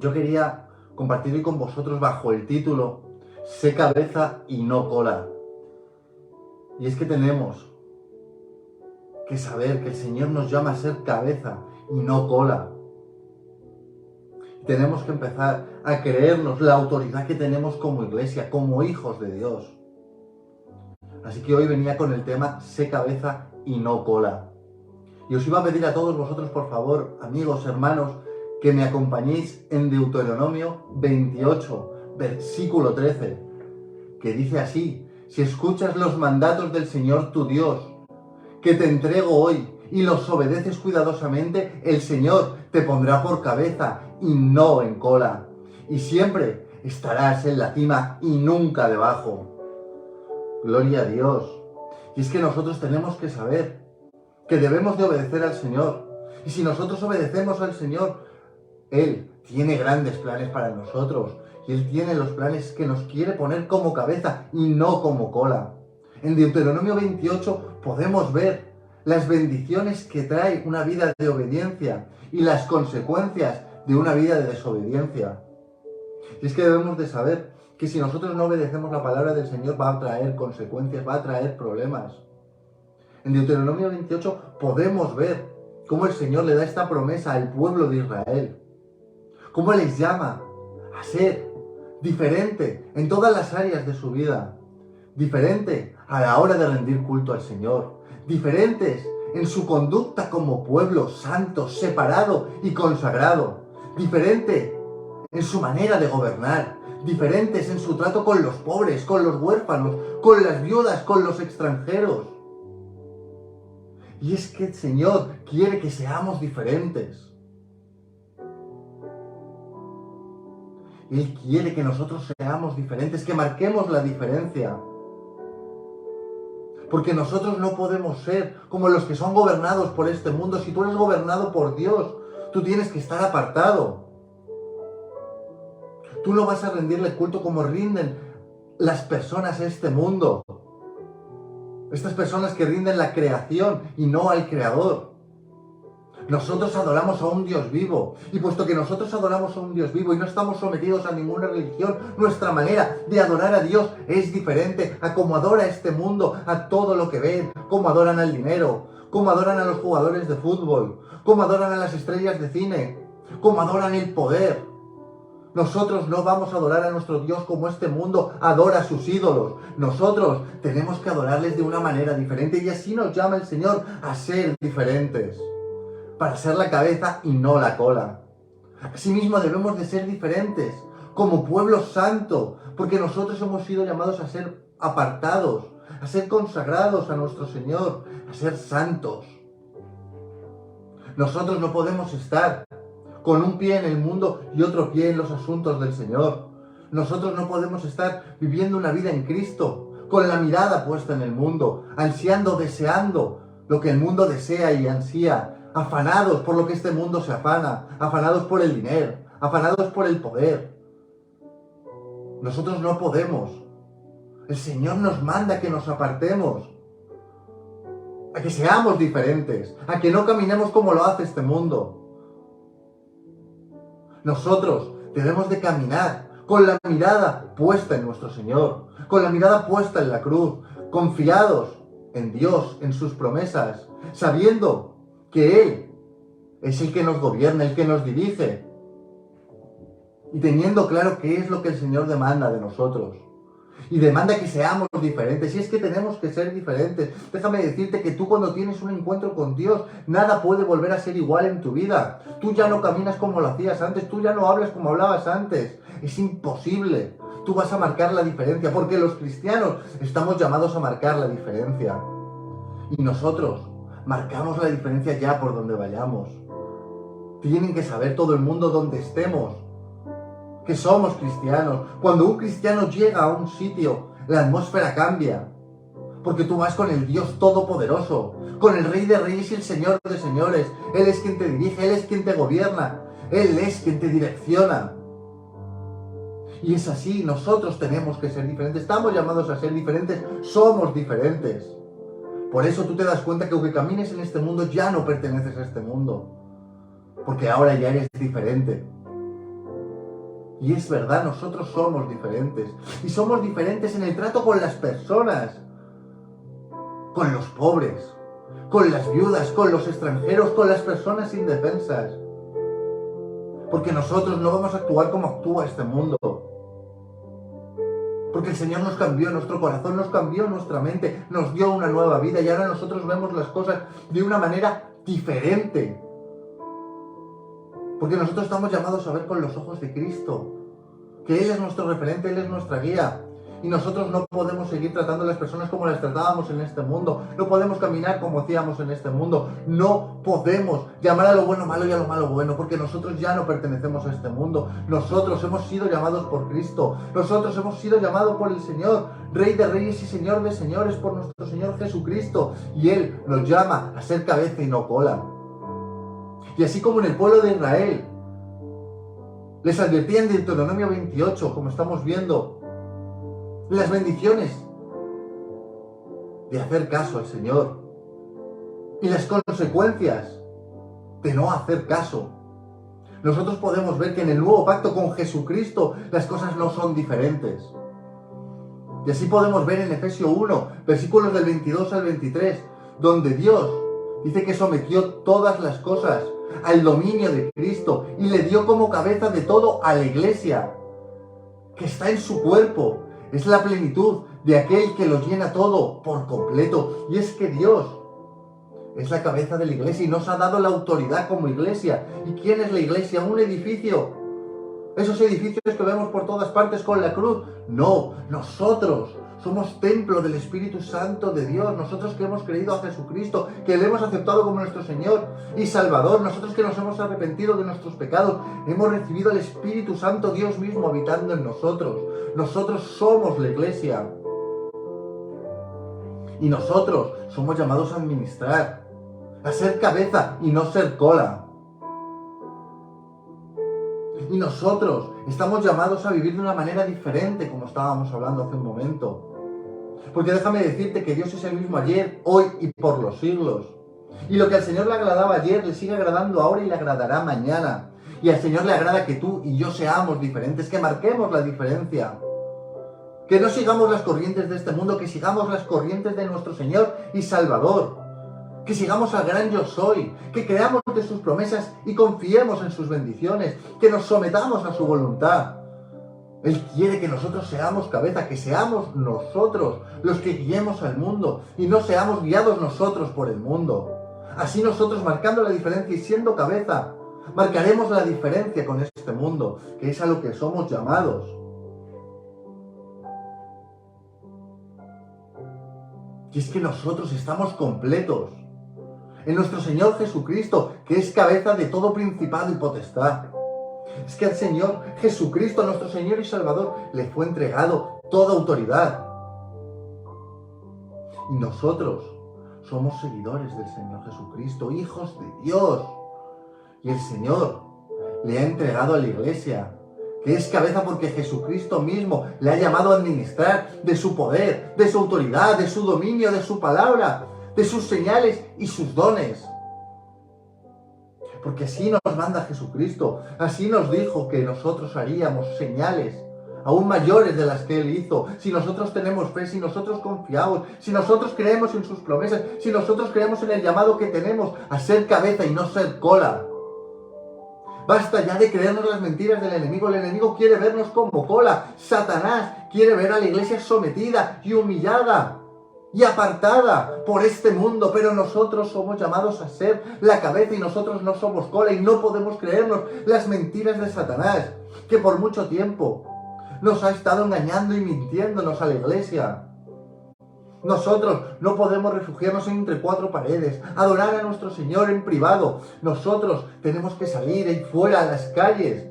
Yo quería compartir hoy con vosotros bajo el título Sé cabeza y no cola. Y es que tenemos que saber que el Señor nos llama a ser cabeza y no cola. Tenemos que empezar a creernos la autoridad que tenemos como iglesia, como hijos de Dios. Así que hoy venía con el tema Sé cabeza y no cola. Y os iba a pedir a todos vosotros, por favor, amigos, hermanos, que me acompañéis en Deuteronomio 28, versículo 13, que dice así: si escuchas los mandatos del Señor tu Dios, que te entrego hoy, y los obedeces cuidadosamente, el Señor te pondrá por cabeza y no en cola, y siempre estarás en la cima y nunca debajo. Gloria a Dios. Y es que nosotros tenemos que saber que debemos de obedecer al Señor. Y si nosotros obedecemos al Señor, Él tiene grandes planes para nosotros. Y Él tiene los planes que nos quiere poner como cabeza y no como cola. En Deuteronomio 28 podemos ver las bendiciones que trae una vida de obediencia y las consecuencias de una vida de desobediencia. Y es que debemos de saber que si nosotros no obedecemos la palabra del Señor va a traer consecuencias, va a traer problemas. En Deuteronomio 28 podemos ver cómo el Señor le da esta promesa al pueblo de Israel. Cómo les llama a ser diferente en todas las áreas de su vida. Diferente a la hora de rendir culto al Señor. Diferentes en su conducta como pueblo santo, separado y consagrado. Diferente en su manera de gobernar. Diferentes en su trato con los pobres, con los huérfanos, con las viudas, con los extranjeros. Y es que el Señor quiere que seamos diferentes. Él quiere que nosotros seamos diferentes, que marquemos la diferencia. Porque nosotros no podemos ser como los que son gobernados por este mundo. Si tú eres gobernado por Dios, tú tienes que estar apartado. Tú no vas a rendirle culto como rinden las personas en este mundo. Estas personas que rinden la creación y no al Creador. Nosotros adoramos a un Dios vivo. Y puesto que nosotros adoramos a un Dios vivo y no estamos sometidos a ninguna religión, nuestra manera de adorar a Dios es diferente a cómo adora este mundo, a todo lo que ven, cómo adoran al dinero, cómo adoran a los jugadores de fútbol, cómo adoran a las estrellas de cine, cómo adoran el poder. Nosotros no vamos a adorar a nuestro Dios como este mundo adora a sus ídolos. Nosotros tenemos que adorarles de una manera diferente y así nos llama el Señor a ser diferentes. Para ser la cabeza y no la cola. Asimismo debemos de ser diferentes como pueblo santo, porque nosotros hemos sido llamados a ser apartados, a ser consagrados a nuestro Señor, a ser santos. Nosotros no podemos estar con un pie en el mundo y otro pie en los asuntos del Señor. Nosotros no podemos estar viviendo una vida en Cristo, con la mirada puesta en el mundo, ansiando, deseando lo que el mundo desea y ansía, afanados por lo que este mundo se afana, afanados por el dinero, afanados por el poder. Nosotros no podemos. El Señor nos manda que nos apartemos, a que seamos diferentes, a que no caminemos como lo hace este mundo. Nosotros debemos de caminar con la mirada puesta en nuestro Señor, con la mirada puesta en la cruz, confiados en Dios, en sus promesas, sabiendo que Él es el que nos gobierna, el que nos dirige, y teniendo claro qué es lo que el Señor demanda de nosotros. Y demanda que seamos diferentes. Y es que tenemos que ser diferentes. Déjame decirte que tú cuando tienes un encuentro con Dios, nada puede volver a ser igual en tu vida. Tú ya no caminas como lo hacías antes. Tú ya no hablas como hablabas antes. Es imposible. Tú vas a marcar la diferencia. Porque los cristianos estamos llamados a marcar la diferencia. Y nosotros marcamos la diferencia ya por donde vayamos. Tienen que saber todo el mundo donde estemos que somos cristianos. Cuando un cristiano llega a un sitio, la atmósfera cambia. Porque tú vas con el Dios Todopoderoso, con el Rey de Reyes y el Señor de Señores. Él es quien te dirige, Él es quien te gobierna, Él es quien te direcciona. Y es así, nosotros tenemos que ser diferentes. Estamos llamados a ser diferentes, somos diferentes. Por eso tú te das cuenta que aunque camines en este mundo, ya no perteneces a este mundo. Porque ahora ya eres diferente. Y es verdad, nosotros somos diferentes. Y somos diferentes en el trato con las personas. Con los pobres, con las viudas, con los extranjeros, con las personas indefensas. Porque nosotros no vamos a actuar como actúa este mundo. Porque el Señor nos cambió nuestro corazón, nos cambió nuestra mente, nos dio una nueva vida y ahora nosotros vemos las cosas de una manera diferente. Porque nosotros estamos llamados a ver con los ojos de Cristo. Que Él es nuestro referente, Él es nuestra guía. Y nosotros no podemos seguir tratando a las personas como las tratábamos en este mundo. No podemos caminar como hacíamos en este mundo. No podemos llamar a lo bueno malo y a lo malo bueno, porque nosotros ya no pertenecemos a este mundo. Nosotros hemos sido llamados por Cristo. Nosotros hemos sido llamados por el Señor, Rey de Reyes y Señor de Señores, por nuestro Señor Jesucristo. Y Él nos llama a ser cabeza y no cola. Y así como en el pueblo de Israel les advertía en Deuteronomio 28, como estamos viendo, las bendiciones de hacer caso al Señor y las consecuencias de no hacer caso. Nosotros podemos ver que en el nuevo pacto con Jesucristo las cosas no son diferentes. Y así podemos ver en Efesios 1, versículos del 22 al 23, donde Dios dice que sometió todas las cosas al dominio de Cristo y le dio como cabeza de todo a la iglesia, que está en su cuerpo. Es la plenitud de aquel que lo llena todo por completo. Y es que Dios es la cabeza de la iglesia y nos ha dado la autoridad como iglesia. ¿Y quién es la iglesia? Un edificio. Esos edificios que vemos por todas partes con la cruz. No, nosotros somos templo del Espíritu Santo de Dios. Nosotros que hemos creído a Jesucristo, que le hemos aceptado como nuestro Señor y Salvador. Nosotros que nos hemos arrepentido de nuestros pecados. Hemos recibido al Espíritu Santo, Dios mismo, habitando en nosotros. Nosotros somos la iglesia. Y nosotros somos llamados a administrar, a ser cabeza y no ser cola. Y nosotros estamos llamados a vivir de una manera diferente, como estábamos hablando hace un momento. Porque déjame decirte que Dios es el mismo ayer, hoy y por los siglos. Y lo que al Señor le agradaba ayer, le sigue agradando ahora y le agradará mañana. Y al Señor le agrada que tú y yo seamos diferentes, que marquemos la diferencia. Que no sigamos las corrientes de este mundo, que sigamos las corrientes de nuestro Señor y Salvador. Que sigamos al gran yo soy, que creamos de sus promesas y confiemos en sus bendiciones, que nos sometamos a su voluntad. Él quiere que nosotros seamos cabeza, que seamos nosotros los que guiemos al mundo y no seamos guiados nosotros por el mundo. Así nosotros, marcando la diferencia y siendo cabeza, marcaremos la diferencia con este mundo, que es a lo que somos llamados. Y es que nosotros estamos completos en nuestro Señor Jesucristo, que es cabeza de todo principado y potestad. Es que al Señor Jesucristo, a nuestro Señor y Salvador, le fue entregado toda autoridad. Y nosotros somos seguidores del Señor Jesucristo, hijos de Dios. Y el Señor le ha entregado a la iglesia, que es cabeza porque Jesucristo mismo le ha llamado a administrar de su poder, de su autoridad, de su dominio, de su palabra, de sus señales y sus dones. Porque así nos manda Jesucristo, así nos dijo que nosotros haríamos señales aún mayores de las que Él hizo, si nosotros tenemos fe, si nosotros confiamos, si nosotros creemos en sus promesas, si nosotros creemos en el llamado que tenemos a ser cabeza y no ser cola. Basta ya de creernos las mentiras del enemigo. El enemigo quiere vernos como cola. Satanás quiere ver a la iglesia sometida y humillada y apartada por este mundo, pero nosotros somos llamados a ser la cabeza y nosotros no somos cola y no podemos creernos las mentiras de Satanás, que por mucho tiempo nos ha estado engañando y mintiéndonos a la iglesia. Nosotros no podemos refugiarnos entre cuatro paredes, adorar a nuestro Señor en privado. Nosotros tenemos que salir ahí fuera a las calles,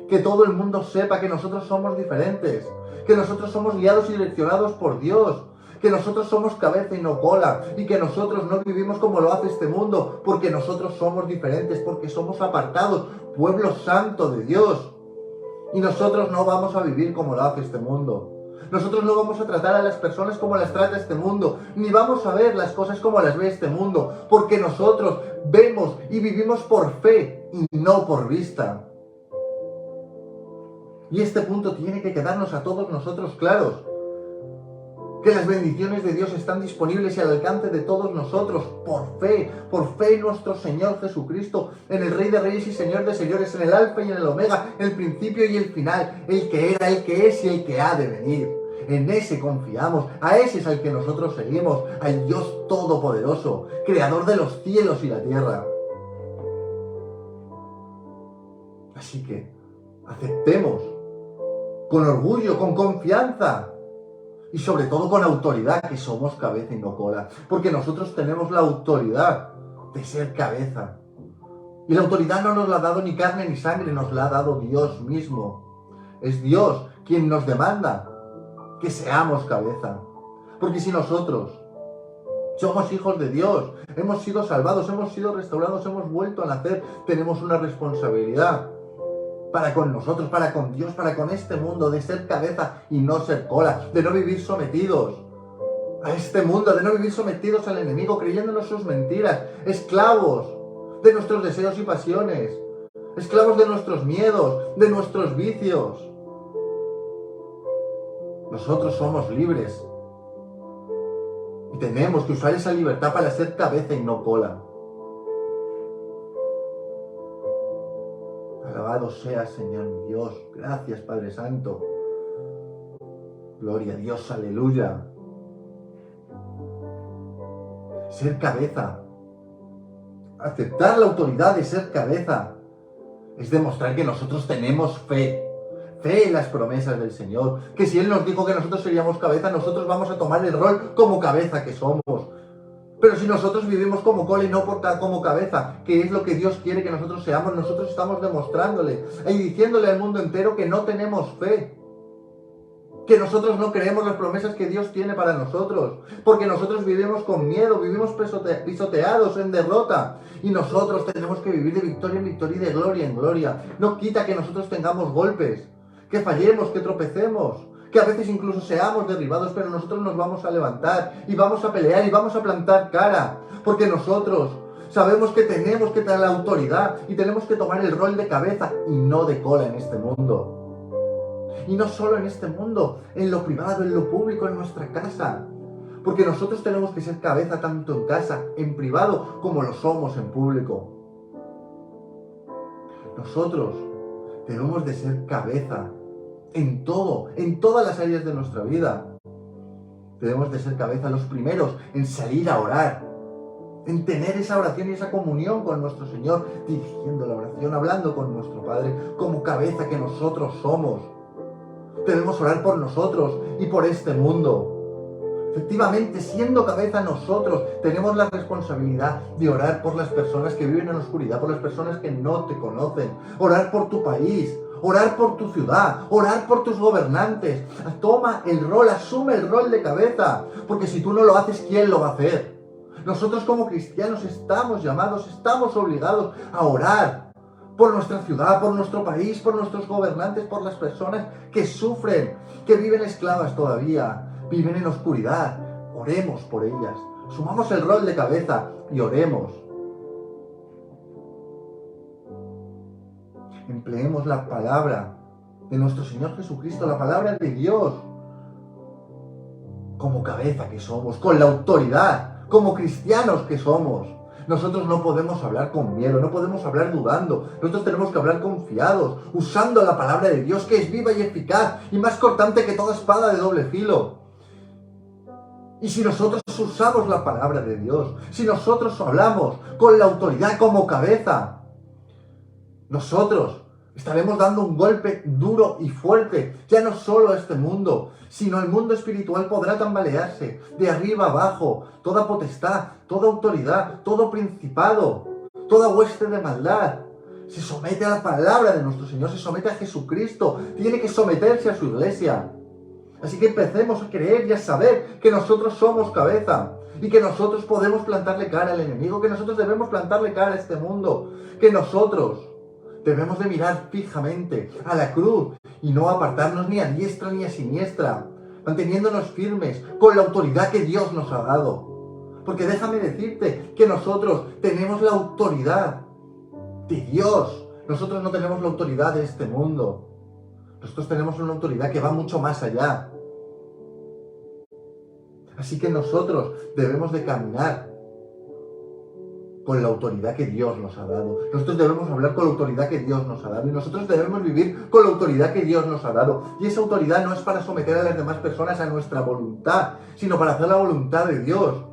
que todo el mundo sepa que nosotros somos diferentes, que nosotros somos guiados y direccionados por Dios, que nosotros somos cabeza y no cola, y que nosotros no vivimos como lo hace este mundo, porque nosotros somos diferentes, porque somos apartados, pueblo santo de Dios. Y nosotros no vamos a vivir como lo hace este mundo. Nosotros no vamos a tratar a las personas como las trata este mundo, ni vamos a ver las cosas como las ve este mundo, porque nosotros vemos y vivimos por fe y no por vista. Y este punto tiene que quedarnos a todos nosotros claros. Que las bendiciones de Dios están disponibles y al alcance de todos nosotros, por fe en nuestro Señor Jesucristo, en el Rey de Reyes y Señor de Señores, en el Alfa y en el Omega, el principio y el final, el que era, el que es y el que ha de venir. En ese confiamos, a ese es al que nosotros seguimos, al Dios Todopoderoso, Creador de los cielos y la tierra. Así que aceptemos con orgullo, con confianza, y sobre todo con autoridad, que somos cabeza y no cola. Porque nosotros tenemos la autoridad de ser cabeza. Y la autoridad no nos la ha dado ni carne ni sangre, nos la ha dado Dios mismo. Es Dios quien nos demanda que seamos cabeza. Porque si nosotros somos hijos de Dios, hemos sido salvados, hemos sido restaurados, hemos vuelto a nacer, tenemos una responsabilidad para con nosotros, para con Dios, para con este mundo, de ser cabeza y no ser cola, de no vivir sometidos a este mundo, de no vivir sometidos al enemigo, creyéndonos sus mentiras, esclavos de nuestros deseos y pasiones, esclavos de nuestros miedos, de nuestros vicios. Nosotros somos libres y tenemos que usar esa libertad para ser cabeza y no cola. Alabado sea, Señor mi Dios. Gracias, Padre Santo. Gloria a Dios, aleluya. Ser cabeza. Aceptar la autoridad de ser cabeza es demostrar que nosotros tenemos fe. Fe en las promesas del Señor. Que si Él nos dijo que nosotros seríamos cabeza, nosotros vamos a tomar el rol como cabeza que somos. Pero si nosotros vivimos como cola y no como cabeza, que es lo que Dios quiere que nosotros seamos, nosotros estamos demostrándole y diciéndole al mundo entero que no tenemos fe. Que nosotros no creemos las promesas que Dios tiene para nosotros. Porque nosotros vivimos con miedo, vivimos pisoteados en derrota. Y nosotros tenemos que vivir de victoria en victoria y de gloria en gloria. No quita que nosotros tengamos golpes, que fallemos, que tropecemos, que a veces incluso seamos derribados, pero nosotros nos vamos a levantar y vamos a pelear y vamos a plantar cara, porque nosotros sabemos que tenemos que tener la autoridad y tenemos que tomar el rol de cabeza y no de cola en este mundo. Y no solo en este mundo, en lo privado, en lo público, en nuestra casa, porque nosotros tenemos que ser cabeza tanto en casa, en privado, como lo somos en público. Nosotros debemos de ser cabeza en todo, en todas las áreas de nuestra vida. Debemos de ser cabeza los primeros en salir a orar, en tener esa oración y esa comunión con nuestro Señor, dirigiendo la oración, hablando con nuestro Padre, como cabeza que nosotros somos. Debemos orar por nosotros y por este mundo. Efectivamente, siendo cabeza nosotros, tenemos la responsabilidad de orar por las personas que viven en la oscuridad, por las personas que no te conocen, orar por tu país, orar por tu ciudad, orar por tus gobernantes. Toma el rol, asume el rol de cabeza, porque si tú no lo haces, ¿quién lo va a hacer? Nosotros como cristianos estamos llamados, estamos obligados a orar por nuestra ciudad, por nuestro país, por nuestros gobernantes, por las personas que sufren, que viven esclavas todavía, viven en oscuridad. Oremos por ellas, asumamos el rol de cabeza y oremos. Empleemos la palabra de nuestro Señor Jesucristo, la palabra de Dios, como cabeza que somos, con la autoridad, como cristianos que somos. Nosotros no podemos hablar con miedo, no podemos hablar dudando, nosotros tenemos que hablar confiados, usando la palabra de Dios, que es viva y eficaz, y más cortante que toda espada de doble filo. Y si nosotros usamos la palabra de Dios, si nosotros hablamos con la autoridad como cabeza, nosotros estaremos dando un golpe duro y fuerte, ya no solo a este mundo, sino el mundo espiritual podrá tambalearse de arriba abajo. Toda potestad, toda autoridad, todo principado, toda hueste de maldad se somete a la palabra de nuestro Señor, se somete a Jesucristo, tiene que someterse a su iglesia. Así que empecemos a creer y a saber que nosotros somos cabeza y que nosotros podemos plantarle cara al enemigo, que nosotros debemos plantarle cara a este mundo, que nosotros debemos de mirar fijamente a la cruz y no apartarnos ni a diestra ni a siniestra, manteniéndonos firmes con la autoridad que Dios nos ha dado. Porque déjame decirte que nosotros tenemos la autoridad de Dios. Nosotros no tenemos la autoridad de este mundo. Nosotros tenemos una autoridad que va mucho más allá. Así que nosotros debemos de caminar con la autoridad que Dios nos ha dado. Nosotros debemos hablar con la autoridad que Dios nos ha dado. Y nosotros debemos vivir con la autoridad que Dios nos ha dado. Y esa autoridad no es para someter a las demás personas a nuestra voluntad, sino para hacer la voluntad de Dios.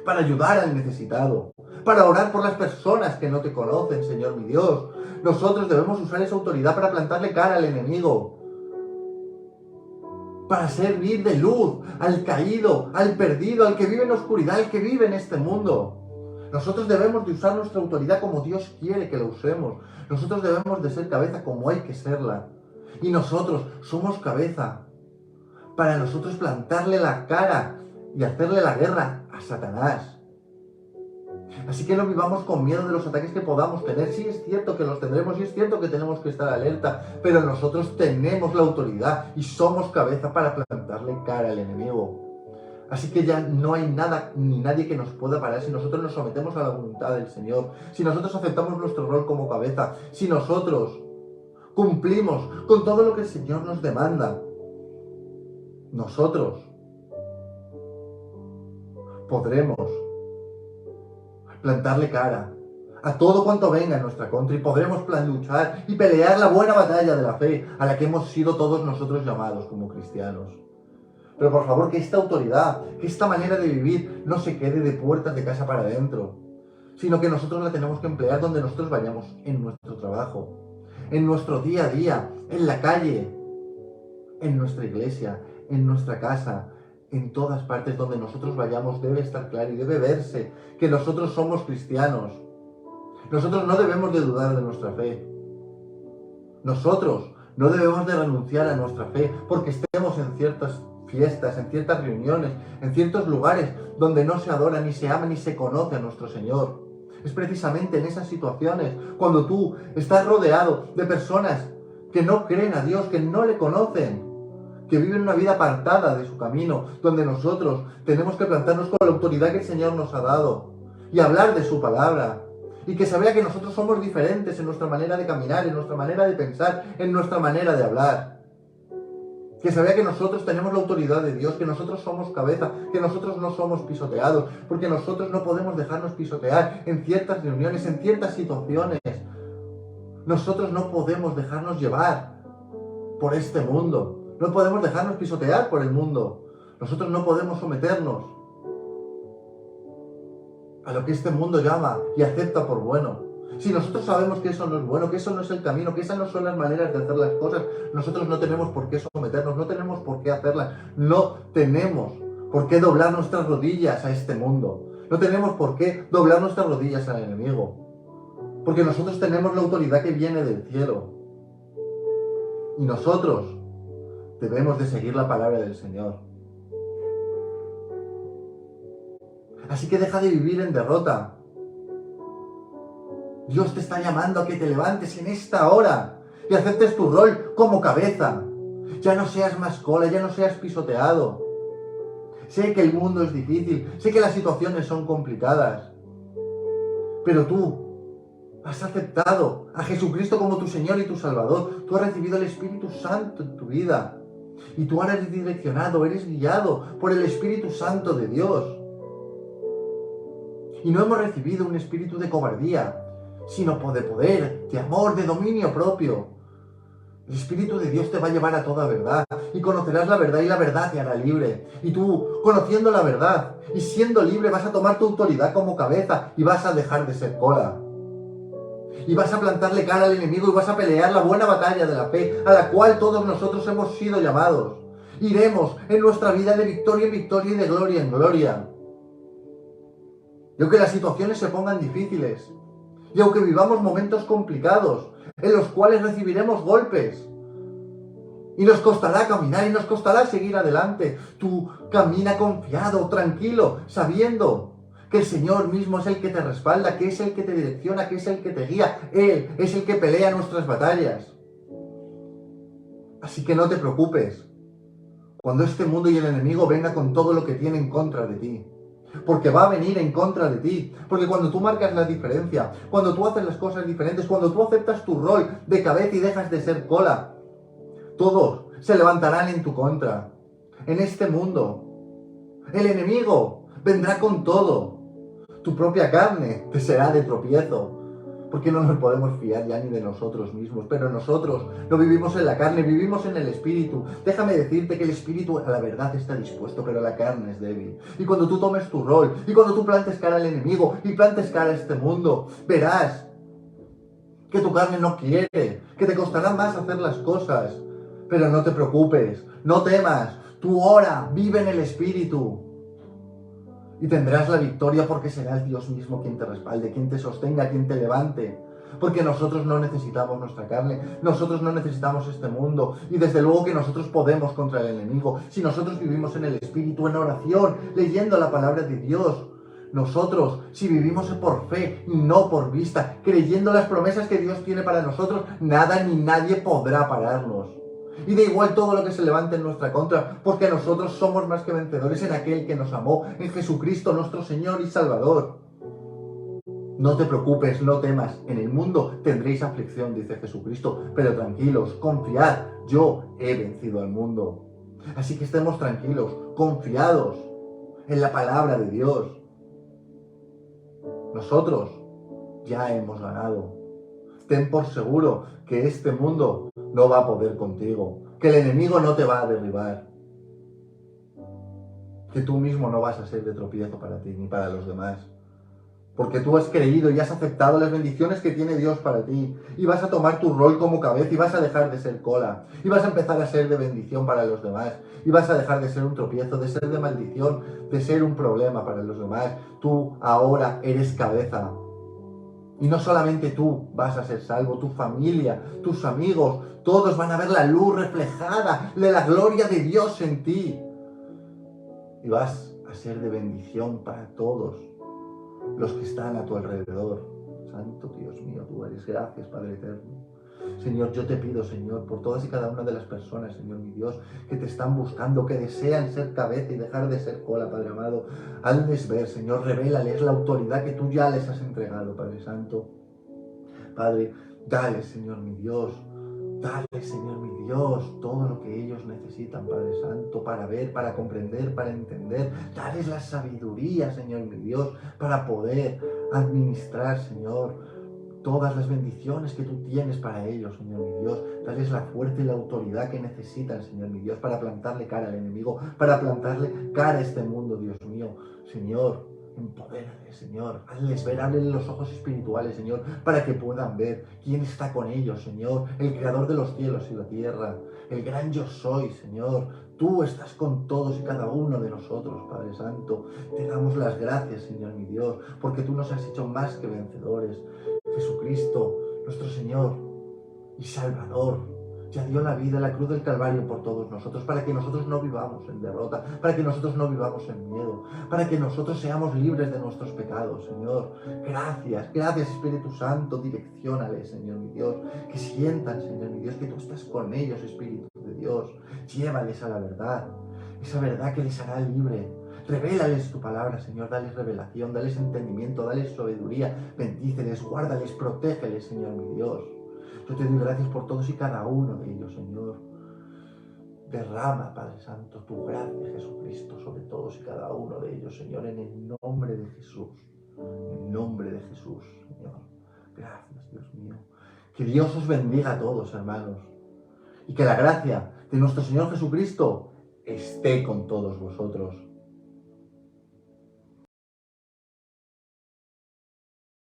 Para ayudar al necesitado. Para orar por las personas que no te conocen, Señor mi Dios. Nosotros debemos usar esa autoridad para plantarle cara al enemigo. Para servir de luz al caído, al perdido, al que vive en oscuridad, al que vive en este mundo. Nosotros debemos de usar nuestra autoridad como Dios quiere que la usemos. Nosotros debemos de ser cabeza como hay que serla. Y nosotros somos cabeza para nosotros plantarle la cara y hacerle la guerra a Satanás. Así que no vivamos con miedo de los ataques que podamos tener. Sí es cierto que los tendremos, sí es cierto que tenemos que estar alerta, pero nosotros tenemos la autoridad y somos cabeza para plantarle cara al enemigo. Así que ya no hay nada ni nadie que nos pueda parar si nosotros nos sometemos a la voluntad del Señor, si nosotros aceptamos nuestro rol como cabeza, si nosotros cumplimos con todo lo que el Señor nos demanda. Nosotros podremos plantarle cara a todo cuanto venga en nuestra contra y podremos luchar y pelear la buena batalla de la fe a la que hemos sido todos nosotros llamados como cristianos. Pero por favor, que esta autoridad, que esta manera de vivir no se quede de puertas de casa para adentro, sino que nosotros la tenemos que emplear donde nosotros vayamos, en nuestro trabajo, en nuestro día a día, en la calle, en nuestra iglesia, en nuestra casa, en todas partes donde nosotros vayamos debe estar claro y debe verse que nosotros somos cristianos. Nosotros no debemos de dudar de nuestra fe. Nosotros no debemos de renunciar a nuestra fe porque estemos en ciertas fiestas, en ciertas reuniones, en ciertos lugares donde no se adora, ni se ama, ni se conoce a nuestro Señor. Es precisamente en esas situaciones cuando tú estás rodeado de personas que no creen a Dios, que no le conocen, que viven una vida apartada de su camino, donde nosotros tenemos que plantarnos con la autoridad que el Señor nos ha dado y hablar de su palabra. Y que se vea que nosotros somos diferentes en nuestra manera de caminar, en nuestra manera de pensar, en nuestra manera de hablar. Que se vea que nosotros tenemos la autoridad de Dios, que nosotros somos cabeza, que nosotros no somos pisoteados, porque nosotros no podemos dejarnos pisotear en ciertas reuniones, en ciertas situaciones. Nosotros no podemos dejarnos llevar por este mundo, no podemos dejarnos pisotear por el mundo. Nosotros no podemos someternos a lo que este mundo llama y acepta por bueno. Si nosotros sabemos que eso no es bueno, que eso no es el camino, que esas no son las maneras de hacer las cosas, nosotros no tenemos por qué someternos, no tenemos por qué hacerlas, no tenemos por qué doblar nuestras rodillas a este mundo, no tenemos por qué doblar nuestras rodillas al enemigo, porque nosotros tenemos la autoridad que viene del cielo y nosotros debemos de seguir la palabra del Señor. Así que deja de vivir en derrota. Dios te está llamando a que te levantes en esta hora y aceptes tu rol como cabeza. Ya no seas más cola, ya no seas pisoteado. Sé que el mundo es difícil, sé que las situaciones son complicadas, pero tú has aceptado a Jesucristo como tu Señor y tu Salvador. Tú has recibido el Espíritu Santo en tu vida y tú eres direccionado, eres guiado por el Espíritu Santo de Dios. Y no hemos recibido un espíritu de cobardía, sino de poder, de amor, de dominio propio. El Espíritu de Dios te va a llevar a toda verdad y conocerás la verdad y la verdad te hará libre. Y tú, conociendo la verdad y siendo libre, vas a tomar tu autoridad como cabeza y vas a dejar de ser cola. Y vas a plantarle cara al enemigo y vas a pelear la buena batalla de la fe a la cual todos nosotros hemos sido llamados. Iremos en nuestra vida de victoria en victoria y de gloria en gloria. Y aunque las situaciones se pongan difíciles, y aunque vivamos momentos complicados, en los cuales recibiremos golpes, y nos costará caminar y nos costará seguir adelante, tú camina confiado, tranquilo, sabiendo que el Señor mismo es el que te respalda, que es el que te direcciona, que es el que te guía. Él es el que pelea nuestras batallas. Así que no te preocupes cuando este mundo y el enemigo venga con todo lo que tiene en contra de ti. Porque va a venir en contra de ti. Porque cuando tú marcas la diferencia, cuando tú haces las cosas diferentes, cuando tú aceptas tu rol de cabeza y dejas de ser cola, Todos se levantarán en tu contra. En este mundo, el enemigo vendrá con todo. Tu propia carne te será de tropiezo. Porque no nos podemos fiar ya ni de nosotros mismos, pero nosotros no vivimos en la carne, vivimos en el espíritu. Déjame decirte que el espíritu a la verdad está dispuesto, pero la carne es débil. Y cuando tú tomes tu rol, y cuando tú plantes cara al enemigo, y plantes cara a este mundo, verás que tu carne no quiere, que te costará más hacer las cosas. Pero no te preocupes, no temas, tú ora, vive en el espíritu. Y tendrás la victoria porque será el Dios mismo quien te respalde, quien te sostenga, quien te levante. Porque nosotros no necesitamos nuestra carne, nosotros no necesitamos este mundo. Y desde luego que nosotros podemos contra el enemigo. Si nosotros vivimos en el Espíritu, en oración, leyendo la palabra de Dios. Nosotros, si vivimos por fe y no por vista, creyendo las promesas que Dios tiene para nosotros, nada ni nadie podrá pararnos. Y da igual todo lo que se levante en nuestra contra, porque nosotros somos más que vencedores en aquel que nos amó, en Jesucristo nuestro Señor y Salvador. No te preocupes, no temas, en el mundo tendréis aflicción, dice Jesucristo, pero tranquilos, confiad, yo he vencido al mundo. Así que estemos tranquilos, confiados en la palabra de Dios. Nosotros ya hemos ganado. Ten por seguro que este mundo no va a poder contigo, que el enemigo no te va a derribar, que tú mismo no vas a ser de tropiezo para ti ni para los demás, porque tú has creído y has aceptado las bendiciones que tiene Dios para ti, y vas a tomar tu rol como cabeza y vas a dejar de ser cola, y vas a empezar a ser de bendición para los demás, y vas a dejar de ser un tropiezo, de ser de maldición, de ser un problema para los demás. Tú ahora eres cabeza. Y no solamente tú vas a ser salvo, tu familia, tus amigos, todos van a ver la luz reflejada de la gloria de Dios en ti. Y vas a ser de bendición para todos los que están a tu alrededor. Santo Dios mío, tú eres. Gracias, Padre eterno. Señor, yo te pido, Señor, por todas y cada una de las personas, Señor mi Dios, que te están buscando, que desean ser cabeza y dejar de ser cola, Padre amado. Hazles ver, Señor, revélales la autoridad que tú ya les has entregado, Padre Santo. Padre, dale, Señor mi Dios, dale, Señor mi Dios, todo lo que ellos necesitan, Padre Santo, para ver, para comprender, para entender. Dales la sabiduría, Señor mi Dios, para poder administrar, Señor, todas las bendiciones que tú tienes para ellos, Señor mi Dios. Dales la fuerza y la autoridad que necesitan, Señor mi Dios, para plantarle cara al enemigo, para plantarle cara a este mundo, Dios mío. Señor, empodérales, Señor. Hazles ver, ábreles los ojos espirituales, Señor, para que puedan ver quién está con ellos, Señor. El creador de los cielos y la tierra, el gran yo soy, Señor. Tú estás con todos y cada uno de nosotros, Padre Santo. Te damos las gracias, Señor mi Dios, porque tú nos has hecho más que vencedores. Jesucristo, nuestro Señor y Salvador, ya dio la vida en la cruz del Calvario por todos nosotros, para que nosotros no vivamos en derrota, para que nosotros no vivamos en miedo, para que nosotros seamos libres de nuestros pecados, Señor. Gracias, gracias Espíritu Santo, direcciónales, Señor mi Dios, que sientan, Señor mi Dios, que tú estás con ellos, Espíritu de Dios. Llévales a la verdad, esa verdad que les hará libre. Revélales tu palabra, Señor, dales revelación, dales entendimiento, dales sabiduría, bendíceles, guárdales, protégeles, Señor mi Dios. Yo te doy gracias por todos y cada uno de ellos, Señor. Derrama, Padre Santo, tu gracia, Jesucristo, sobre todos y cada uno de ellos, Señor, en el nombre de Jesús. En el nombre de Jesús, Señor. Gracias, Dios mío. Que Dios os bendiga a todos, hermanos. Y que la gracia de nuestro Señor Jesucristo esté con todos vosotros.